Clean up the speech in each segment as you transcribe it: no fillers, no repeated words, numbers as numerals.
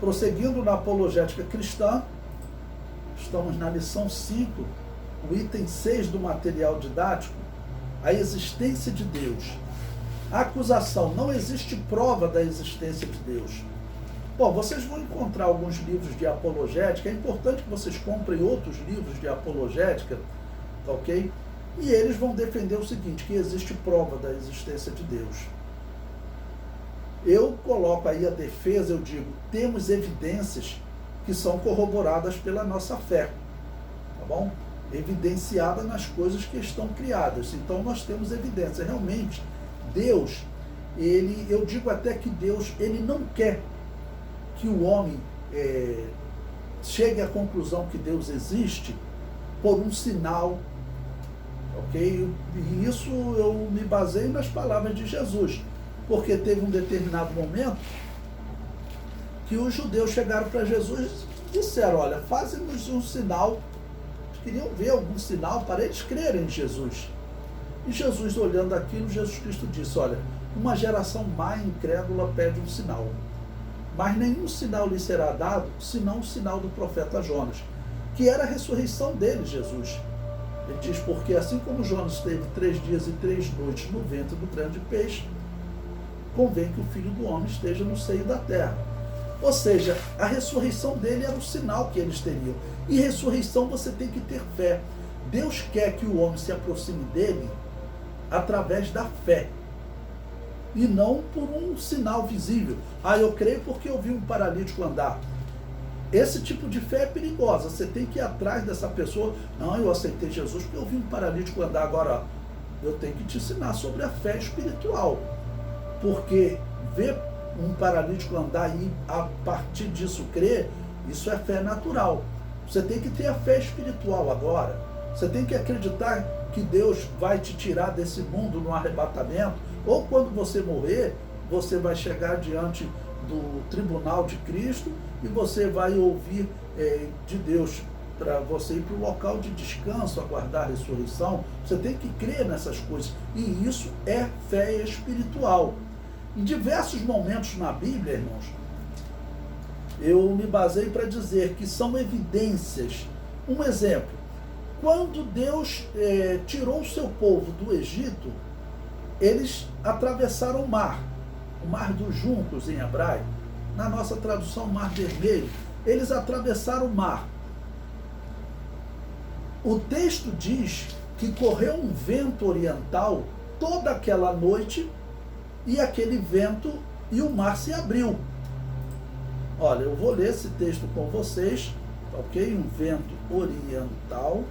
Prosseguindo na apologética cristã, estamos na lição 5, o item 6 do material didático, a existência de Deus. A acusação: não existe prova da existência de Deus. Bom, vocês vão encontrar alguns livros de apologética, é importante que vocês comprem outros livros de apologética, tá ok? E eles vão defender o seguinte, que existe prova da existência de Deus. Eu coloco aí a defesa, eu digo, temos evidências que são corroboradas pela nossa fé, tá bom? Evidenciada nas coisas que estão criadas. Então nós temos evidência. Realmente, Deus, eu digo até que Deus, ele não quer que o homem chegue à conclusão que Deus existe por um sinal, ok? E isso eu me baseio nas palavras de Jesus, porque teve um determinado momento que os judeus chegaram para Jesus e disseram: olha, faze-nos um sinal. Eles queriam ver algum sinal para eles crerem em Jesus. E Jesus, olhando aquilo, Jesus Cristo disse: olha, uma geração má e incrédula pede um sinal, mas nenhum sinal lhe será dado, senão o sinal do profeta Jonas, que era a ressurreição dele, Jesus. Ele diz: porque assim como Jonas esteve 3 dias e 3 noites no ventre do grande peixe, convém que o Filho do Homem esteja no seio da terra. Ou seja, a ressurreição dele era o sinal que eles teriam. E ressurreição você tem que ter fé. Deus quer que o homem se aproxime dele através da fé, e não por um sinal visível. Eu creio porque eu vi um paralítico andar. Esse tipo de fé é perigosa. Você tem que ir atrás dessa pessoa. Não, eu aceitei Jesus porque eu vi um paralítico andar. Agora, eu tenho que te ensinar sobre a fé espiritual. Porque ver um paralítico andar e a partir disso crer, isso é fé natural. Você tem que ter a fé espiritual agora. Você tem que acreditar que Deus vai te tirar desse mundo no arrebatamento, ou quando você morrer, você vai chegar diante do tribunal de Cristo e você vai ouvir de Deus para você ir para o local de descanso, aguardar a ressurreição. Você tem que crer nessas coisas, e isso é fé espiritual. Em diversos momentos na Bíblia, irmãos, eu me basei para dizer que são evidências. Um exemplo: quando Deus tirou o seu povo do Egito, eles atravessaram o mar dos juncos em hebraico, na nossa tradução Mar Vermelho. Eles atravessaram o mar. O texto diz que correu um vento oriental toda aquela noite, e aquele vento e o mar se abriu. Olha, eu vou ler esse texto com vocês, ok? Um vento oriental.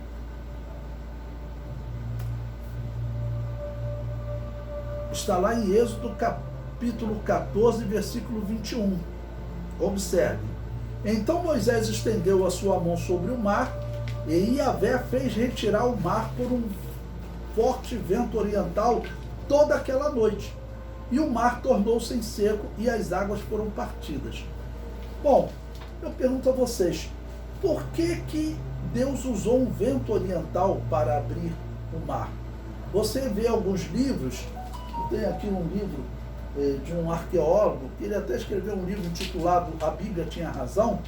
Está lá em Êxodo capítulo 14, versículo 21. Observe. Então Moisés estendeu a sua mão sobre o mar, e Yahvé fez retirar o mar por um forte vento oriental toda aquela noite. E o mar tornou-se em seco e as águas foram partidas. Bom, eu pergunto a vocês, por que Deus usou um vento oriental para abrir o mar? Você vê alguns livros, tem aqui um livro de um arqueólogo, ele até escreveu um livro intitulado A Bíblia Tinha Razão,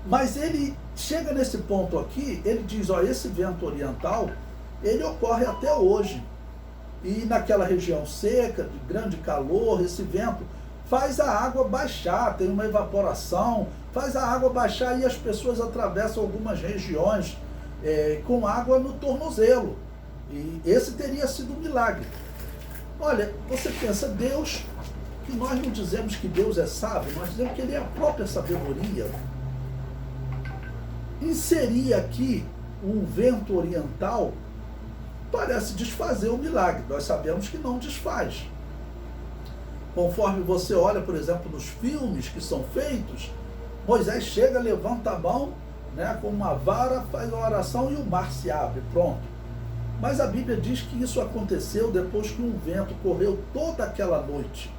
mas ele chega nesse ponto aqui, ele diz: ó, esse vento oriental, ele ocorre até hoje. E naquela região seca, de grande calor, esse vento faz a água baixar, tem uma evaporação, faz a água baixar, e as pessoas atravessam algumas regiões com água no tornozelo. E esse teria sido um milagre. Olha, você pensa, Deus, que nós não dizemos que Deus é sábio, nós dizemos que Ele é a própria sabedoria. Inserir aqui um vento oriental parece desfazer o milagre. Nós sabemos que não desfaz. Conforme você olha, por exemplo, nos filmes que são feitos, Moisés chega, levanta a mão, com uma vara, faz uma oração e o mar se abre, pronto. Mas a Bíblia diz que isso aconteceu depois que um vento correu toda aquela noite.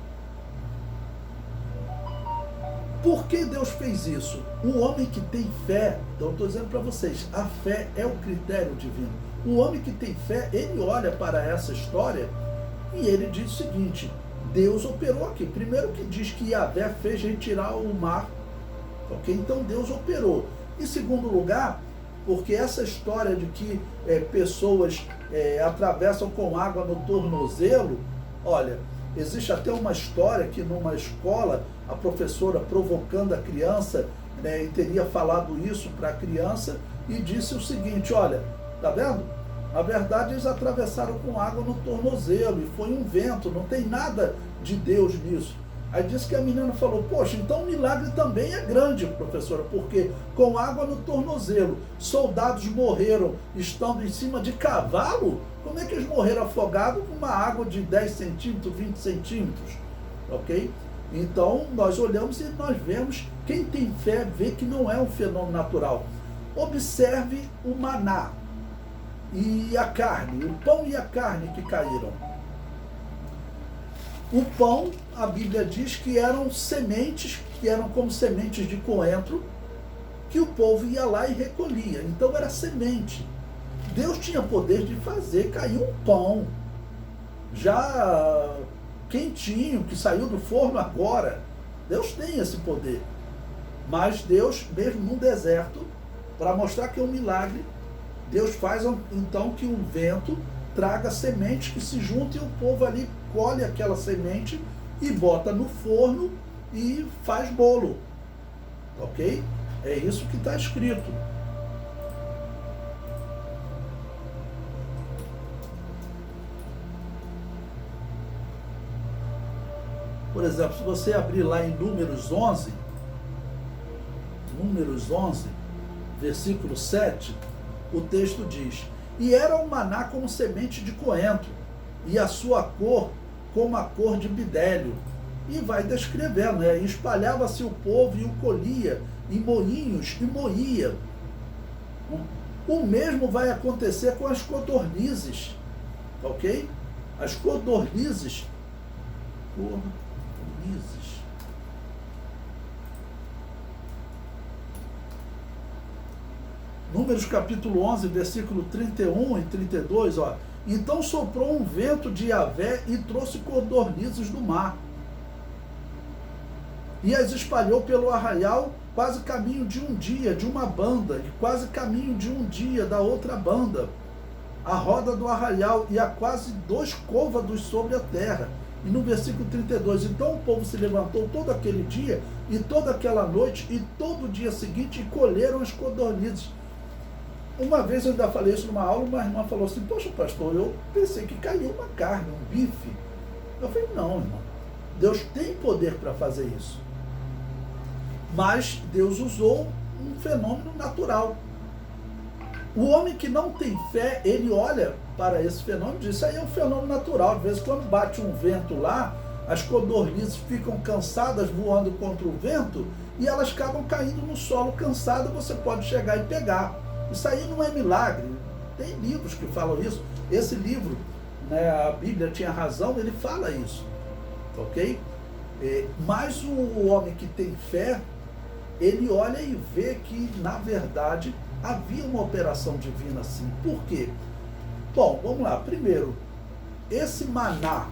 Por que Deus fez isso? O homem que tem fé, então eu estou dizendo para vocês, a fé é o critério divino. O homem que tem fé, ele olha para essa história e ele diz o seguinte: Deus operou aqui. Primeiro que diz que Yahvé fez retirar o mar, ok? Então Deus operou. Em segundo lugar, porque essa história de que pessoas atravessam com água no tornozelo, olha, existe até uma história que numa escola, a professora provocando a criança, né, e teria falado isso para a criança e disse o seguinte, olha, tá vendo? Na verdade eles atravessaram com água no tornozelo e foi um vento, não tem nada de Deus nisso. Aí disse que a menina falou, poxa, então o milagre também é grande, professora, porque com água no tornozelo, soldados morreram estando em cima de cavalo? Como é que eles morreram afogados com uma água de 10 centímetros, 20 centímetros? Ok? Então, nós olhamos e nós vemos, quem tem fé vê que não é um fenômeno natural. Observe o maná e a carne, o pão e a carne que caíram. O pão, a Bíblia diz que eram sementes, que eram como sementes de coentro, que o povo ia lá e recolhia. Então era semente. Deus tinha poder de fazer cair um pão, já quentinho, que saiu do forno agora. Deus tem esse poder. Mas Deus, mesmo no deserto, para mostrar que é um milagre, Deus faz então que o vento traga sementes que se juntem e o povo ali colhe aquela semente e bota no forno e faz bolo. Ok? É isso que está escrito. Por exemplo, se você abrir lá em Números 11, versículo 7, o texto diz, e era o maná como semente de coentro, e a sua cor como a cor de bidélio. E vai descrevendo, né? E espalhava-se o povo e o colhia em moinhos e moía. O mesmo vai acontecer com as codornizes, ok? As codornizes. Números capítulo 11, versículo 31 e 32, ó. Então soprou um vento de Yahvé e trouxe codornizes do mar. E as espalhou pelo arraial, quase caminho de um dia, de uma banda, e quase caminho de um dia da outra banda, a roda do arraial, e a quase 2 côvados sobre a terra. E no versículo 32, então o povo se levantou todo aquele dia, e toda aquela noite, e todo o dia seguinte, e colheram as codornizes. Uma vez eu ainda falei isso numa aula, uma irmã falou assim, poxa pastor, eu pensei que caiu uma carne, um bife. Eu falei, não, irmão, Deus tem poder para fazer isso. Mas Deus usou um fenômeno natural. O homem que não tem fé, ele olha para esse fenômeno e diz, isso aí é um fenômeno natural. Às vezes quando bate um vento lá, as codornizes ficam cansadas voando contra o vento e elas acabam caindo no solo cansado, você pode chegar e pegar. Isso aí não é milagre. Tem livros que falam isso. Esse livro, né, a Bíblia tinha razão, ele fala isso. Ok? Mas o homem que tem fé, ele olha e vê que, na verdade, havia uma operação divina assim. Por quê? Bom, vamos lá. Primeiro, esse maná,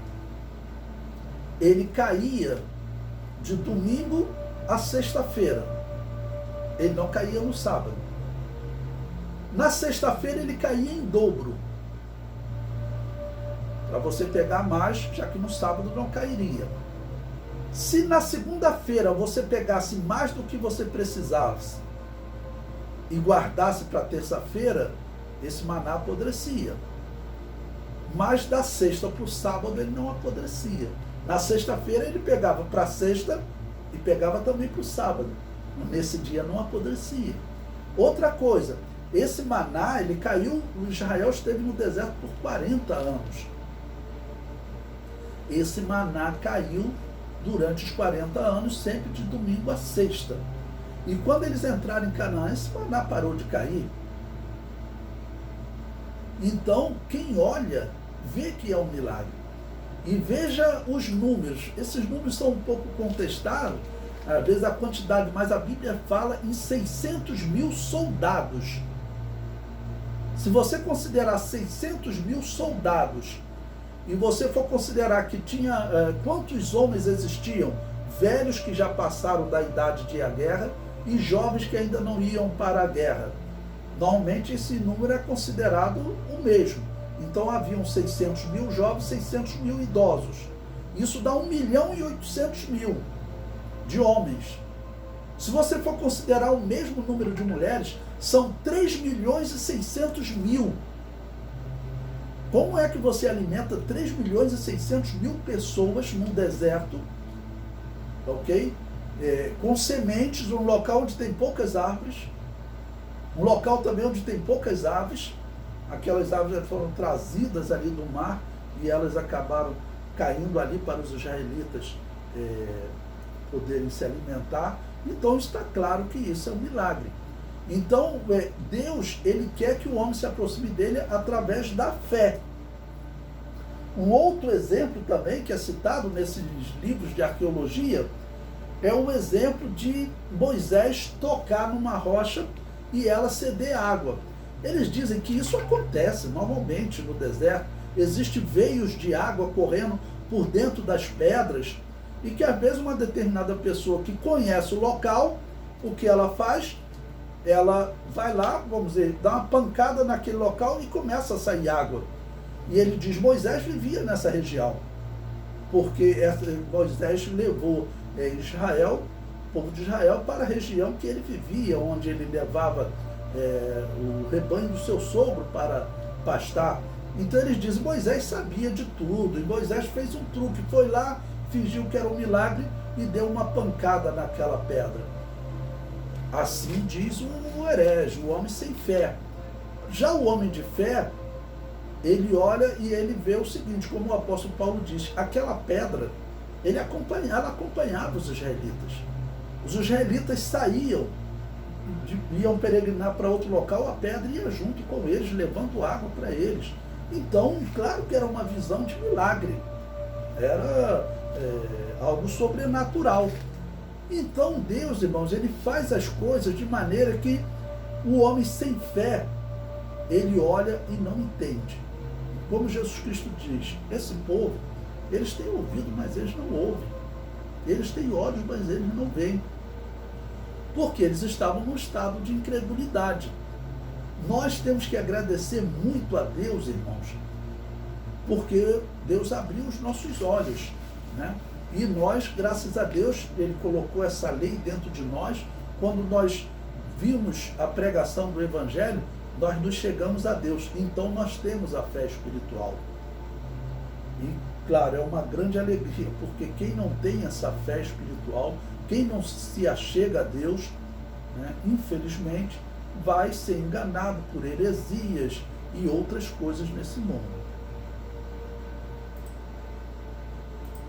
ele caía de domingo a sexta-feira. Ele não caía no sábado. Na sexta-feira ele caía em dobro. Para você pegar mais, já que no sábado não cairia. Se na segunda-feira você pegasse mais do que você precisasse e guardasse para terça-feira, esse maná apodrecia. Mas da sexta para o sábado ele não apodrecia. Na sexta-feira ele pegava para a sexta e pegava também para o sábado. Nesse dia não apodrecia. Outra coisa, esse maná, ele caiu, Israel esteve no deserto por 40 anos. Esse maná caiu durante os 40 anos, sempre de domingo a sexta. E quando eles entraram em Canaã, esse maná parou de cair. Então, quem olha, vê que é um milagre. E veja os números. Esses números são um pouco contestados, às vezes a quantidade, mas a Bíblia fala em 600 mil soldados. Se você considerar 600 mil soldados e você for considerar que tinha quantos homens existiam, velhos que já passaram da idade de ir à guerra e jovens que ainda não iam para a guerra, normalmente esse número é considerado o mesmo. Então haviam 600 mil jovens, 600 mil idosos. Isso dá 1.800.000 de homens. Se você for considerar o mesmo número de mulheres, são 3.600.000. Como é que você alimenta 3.600.000 pessoas num deserto, ok? Com sementes, um local onde tem poucas árvores, um local também onde tem poucas aves. Aquelas aves já foram trazidas ali do mar e elas acabaram caindo ali para os israelitas poderem se alimentar. Então está claro que isso é um milagre. Então Deus, ele quer que o homem se aproxime dele através da fé. Um outro exemplo também que é citado nesses livros de arqueologia é o exemplo de Moisés tocar numa rocha e ela ceder água. Eles dizem que isso acontece normalmente no deserto. Existem veios de água correndo por dentro das pedras e que às vezes uma determinada pessoa que conhece o local, o que ela faz? Ela vai lá, vamos dizer, dá uma pancada naquele local e começa a sair água. E ele diz, Moisés vivia nessa região, porque Moisés levou Israel, o povo de Israel, para a região que ele vivia, onde ele levava o rebanho do seu sogro para pastar. Então eles dizem, Moisés sabia de tudo, e Moisés fez um truque, foi lá, fingiu que era um milagre e deu uma pancada naquela pedra. Assim diz o herege, o homem sem fé. Já o homem de fé, ele olha e ele vê o seguinte, como o apóstolo Paulo diz, aquela pedra, ela acompanhava os israelitas. Os israelitas saíam, iam peregrinar para outro local, a pedra ia junto com eles, levando água para eles. Então, claro que era uma visão de milagre, era algo sobrenatural. Então Deus, irmãos, ele faz as coisas de maneira que o homem sem fé, ele olha e não entende. Como Jesus Cristo diz, esse povo, eles têm ouvido, mas eles não ouvem. Eles têm olhos, mas eles não veem. Porque eles estavam num estado de incredulidade. Nós temos que agradecer muito a Deus, irmãos, porque Deus abriu os nossos olhos, né? E nós, graças a Deus, Ele colocou essa lei dentro de nós. Quando nós vimos a pregação do Evangelho, nós nos chegamos a Deus. Então nós temos a fé espiritual. E, claro, é uma grande alegria, porque quem não tem essa fé espiritual, quem não se achega a Deus, né, infelizmente, vai ser enganado por heresias e outras coisas nesse mundo.